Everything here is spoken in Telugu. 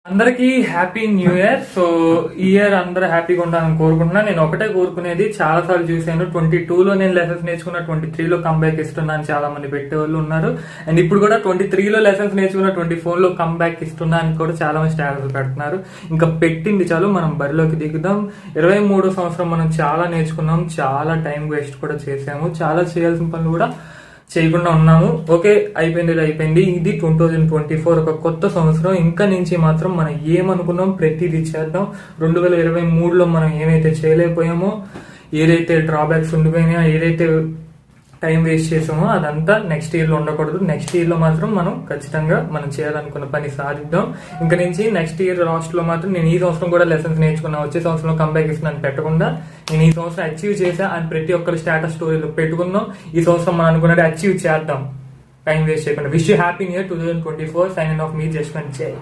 అందరికి హ్యాపీ న్యూ ఇయర్. సో ఈ ఇయర్ అందరూ హ్యాపీగా ఉండాలని కోరుకుంటున్నా. నేను ఒకటే కోరుకునేది, చాలా సార్లు చూసాను 22లో నేను లెసన్స్ నేర్చుకున్న 23లో కంబ్యాక్ ఇస్తున్నాను చాలా మంది పెట్టేవాళ్ళు ఉన్నారు. అండ్ ఇప్పుడు కూడా 23లో లెసన్స్ నేర్చుకున్న 24లో కంబ్యాక్ ఇస్తున్నా అని కూడా చాలా మంది స్టేటస్ పెడుతున్నారు. ఇంకా పెట్టింది చాలు, మనం బరిలోకి దిగుదాం. 23వ సంవత్సరం మనం చాలా నేర్చుకున్నాం, చాలా టైం వేస్ట్ కూడా చేసాము, చాలా చేయాల్సిన పనులు కూడా చేయకుండా ఉన్నాము. ఓకే, అయిపోయింది. ఇది 2024 ఒక కొత్త సంవత్సరం. ఇంకా నుంచి మాత్రం మనం ఏమనుకున్నాం ప్రతిదీ చేద్దాం. 2023లో మనం ఏమైతే చేయలేకపోయామో, ఏదైతే డ్రాబ్యాక్స్ ఉండిపోయినాయో, ఏదైతే టైం వేస్ట్ చేసామో అదంతా నెక్స్ట్ ఇయర్ లో ఉండకూడదు. నెక్స్ట్ ఇయర్ లో మాత్రం మనం ఖచ్చితంగా మనం చేయాలనుకున్న పని సాధిద్దాం. ఇంకా నుంచి నెక్స్ట్ ఇయర్ లాస్ట్ లో మాత్రం నేను ఈ సంవత్సరం కూడా లెసన్స్ నేర్చుకున్నా, వచ్చే సంవత్సరంలో కంబ్యాక్ ఇస్తున్నాను పెట్టకుండా, నేను ఈ సంవత్సరం అచీవ్ చేసా అని ప్రతి ఒక్కరు స్టేటస్ స్టోరీలో పెట్టుకుందాం. ఈ సంవత్సరం మనం అనుకున్నది అచీవ్ చేద్దాం, టైం వేస్ట్ చేయకుండా. Wish you happy new year 2024. Signing off మీ జస్వంత్ జై.